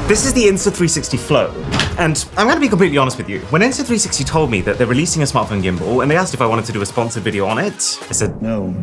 This is the Insta360 Flow, and I'm going to be completely honest with you. When Insta360 told me that they're releasing a smartphone gimbal and they asked if I wanted to do a sponsored video on it, I said no.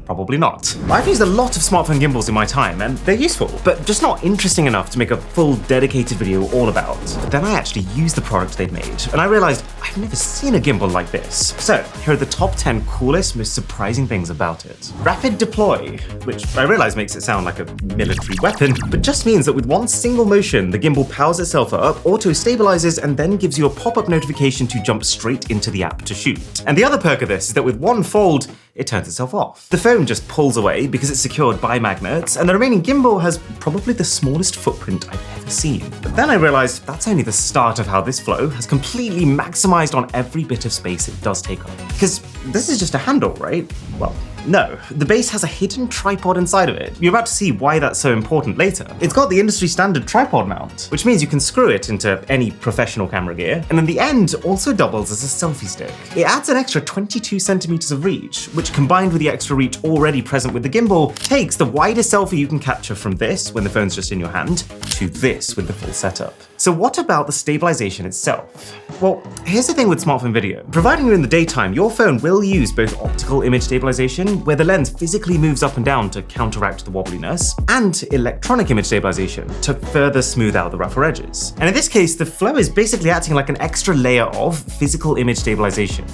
Probably not. I've used a lot of smartphone gimbals in my time, and they're useful, but just not interesting enough to make a full dedicated video all about. But then I actually used the product they'd made, and I realized I've never seen a gimbal like this. So here are the top 10 coolest, most surprising things about it. Rapid deploy, which I realize makes it sound like a military weapon, but just means that with one single motion, the gimbal powers itself up, auto-stabilizes, and then gives you a pop-up notification to jump straight into the app to shoot. And the other perk of this is that with one fold, it turns itself off. The phone just pulls away because it's secured by magnets, and the remaining gimbal has probably the smallest footprint I've ever seen. But then I realized that's only the start of how this Flow has completely maximized on every bit of space it does take up. Because this is just a handle, right? Well, no, the base has a hidden tripod inside of it. You're about to see why that's so important later. It's got the industry standard tripod mount, which means you can screw it into any professional camera gear, and then the end also doubles as a selfie stick. It adds an extra 22 centimeters of reach, which combined with the extra reach already present with the gimbal, takes the widest selfie you can capture from this when the phone's just in your hand, to this with the full setup. So what about the stabilization itself? Well, here's the thing with smartphone video. Providing you're in the daytime, your phone will use both optical image stabilization, where the lens physically moves up and down to counteract the wobbliness, and electronic image stabilization to further smooth out the rougher edges. And in this case, the Flow is basically acting like an extra layer of physical image stabilization.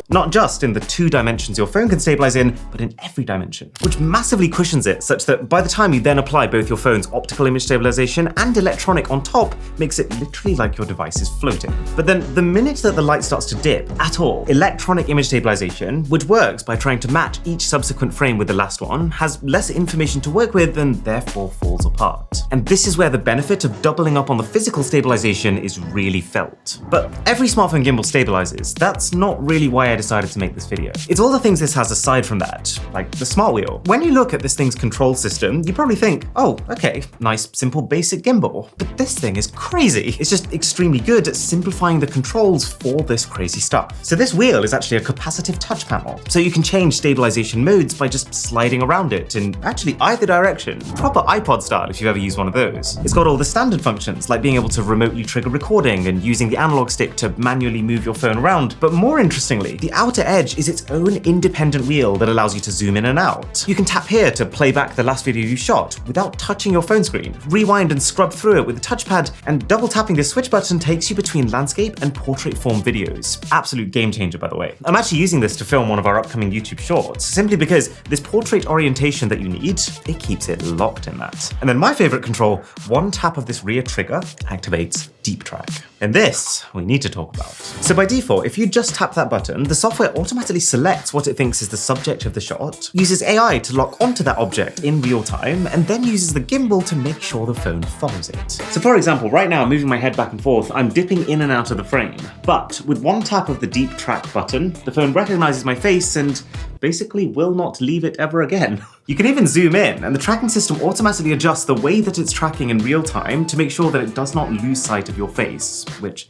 Not just in the 2 dimensions your phone can stabilize in, but in every dimension, which massively cushions it such that by the time you then apply both your phone's optical image stabilization and electronic on top, makes it literally like your device is floating. But then the minute that the light starts to dip at all, electronic image stabilization, which works by trying to match each subsequent frame with the last one, has less information to work with and therefore falls apart. And this is where the benefit of doubling up on the physical stabilization is really felt. But every smartphone gimbal stabilizes. That's not really why I decided to make this video. It's all the things this has aside from that, like the SMARTWHEEL. When you look at this thing's control system, you probably think, oh, okay, nice, simple, basic gimbal. But this thing is crazy. It's just extremely good at simplifying the controls for this crazy stuff. So this wheel is actually a capacitive touch panel, so you can change stabilization modes by just sliding around it in actually either direction. Proper iPod style if you've ever used one of those. It's got all the standard functions, like being able to remotely trigger recording and using the analog stick to manually move your phone around. But more interestingly, the outer edge is its own independent wheel that allows you to zoom in and out. You can tap here to play back the last video you shot without touching your phone screen, rewind and scrub through it with the touchpad, and double tapping the switch button takes you between landscape and portrait form videos. Absolute game changer, by the way. I'm actually using this to film one of our upcoming YouTube shorts, simply because this portrait orientation that you need, it keeps it locked in that. And then my favorite control, one tap of this rear trigger activates Deep Track. And this, we need to talk about. So by default, if you just tap that button, the software automatically selects what it thinks is the subject of the shot, uses AI to lock onto that object in real time, and then uses the gimbal to make sure the phone follows it. So for example, right now, moving my head back and forth, I'm dipping in and out of the frame. But with one tap of the Deep Track button, the phone recognizes my face and basically will not leave it ever again. You can even zoom in, and the tracking system automatically adjusts the way that it's tracking in real time to make sure that it does not lose sight of your face, which,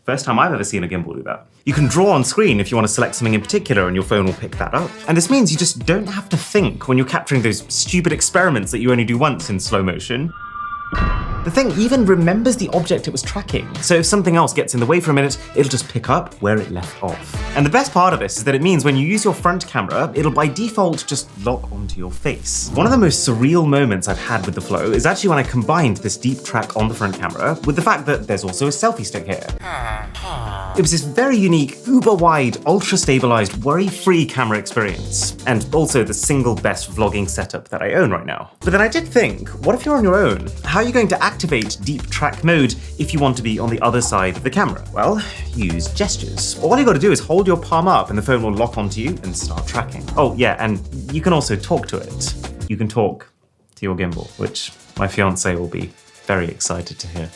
first time I've ever seen a gimbal do that. You can draw on screen if you want to select something in particular and your phone will pick that up. And this means you just don't have to think when you're capturing those stupid experiments that you only do once in slow motion. The thing even remembers the object it was tracking, so if something else gets in the way for a minute, it'll just pick up where it left off. And the best part of this is that it means when you use your front camera, it'll by default just lock onto your face. One of the most surreal moments I've had with the Flow is actually when I combined this Deep Track on the front camera with the fact that there's also a selfie stick here. It was this very unique, uber-wide, ultra-stabilized, worry-free camera experience, and also the single best vlogging setup that I own right now. But then I did think, what if you're on your own? How are you going to activate Deep Track mode if you want to be on the other side of the camera? Well, use gestures. All you gotta do is hold your palm up and the phone will lock onto you and start tracking. Oh yeah, and you can also talk to it. You can talk to your gimbal, which my fiance will be very excited to hear.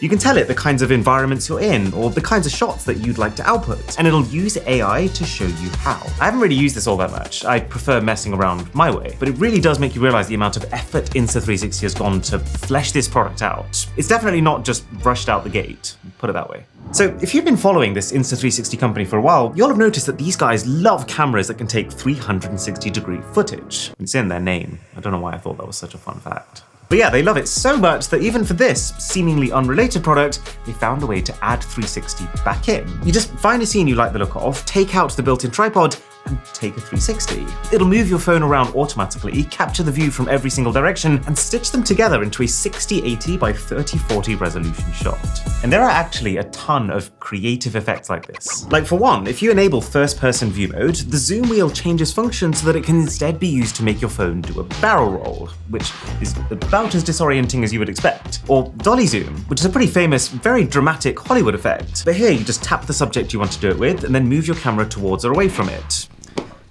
You can tell it the kinds of environments you're in or the kinds of shots that you'd like to output, and it'll use AI to show you how. I haven't really used this all that much. I prefer messing around my way, but it really does make you realize the amount of effort Insta360 has gone to flesh this product out. It's definitely not just rushed out the gate, put it that way. So if you've been following this Insta360 company for a while, you'll have noticed that these guys love cameras that can take 360-degree footage. It's in their name. I don't know why I thought that was such a fun fact. But yeah, they love it so much that even for this seemingly unrelated product, they found a way to add 360 back in. You just find a scene you like the look of, take out the built-in tripod, and take a 360. It'll move your phone around automatically, capture the view from every single direction, and stitch them together into a 6080 by 3040 resolution shot. And there are actually a ton of creative effects like this. Like for one, if you enable first-person view mode, the zoom wheel changes function so that it can instead be used to make your phone do a barrel roll, which is about as disorienting as you would expect. Or dolly zoom, which is a pretty famous, very dramatic Hollywood effect. But here you just tap the subject you want to do it with, and then move your camera towards or away from it.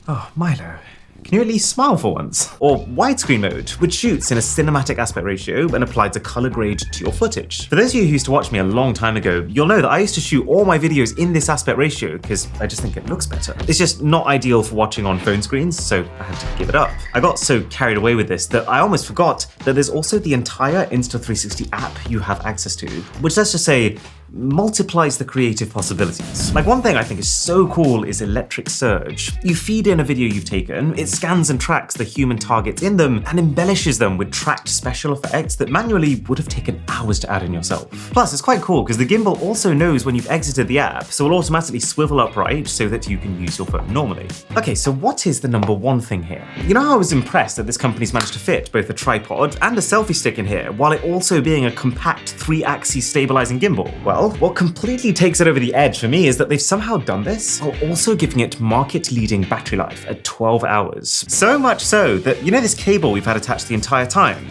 Oh, Milo, can you at least smile for once? Or widescreen mode, which shoots in a cinematic aspect ratio and applies a color grade to your footage. For those of you who used to watch me a long time ago, you'll know that I used to shoot all my videos in this aspect ratio because I just think it looks better. It's just not ideal for watching on phone screens, so I had to give it up. I got so carried away with this that I almost forgot that there's also the entire Insta360 app you have access to, which, let's just say, multiplies the creative possibilities. Like, one thing I think is so cool is electric surge. You feed in a video you've taken, it scans and tracks the human targets in them and embellishes them with tracked special effects that manually would have taken hours to add in yourself. Plus, it's quite cool because the gimbal also knows when you've exited the app, so it'll automatically swivel upright so that you can use your phone normally. Okay, so what is the number one thing here? You know how I was impressed that this company's managed to fit both a tripod and a selfie stick in here, while it also being a compact 3-axis stabilizing gimbal? Well, what completely takes it over the edge for me is that they've somehow done this while also giving it market-leading battery life at 12 hours. So much so that, you know this cable we've had attached the entire time?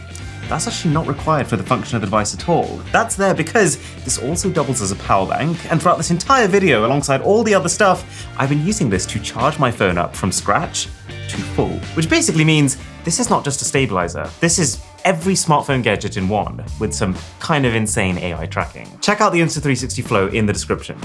That's actually not required for the function of the device at all. That's there because this also doubles as a power bank, and throughout this entire video, alongside all the other stuff, I've been using this to charge my phone up from scratch to full. Which basically means this is not just a stabilizer, this is every smartphone gadget in one, with some kind of insane AI tracking. Check out the Insta360 Flow in the description.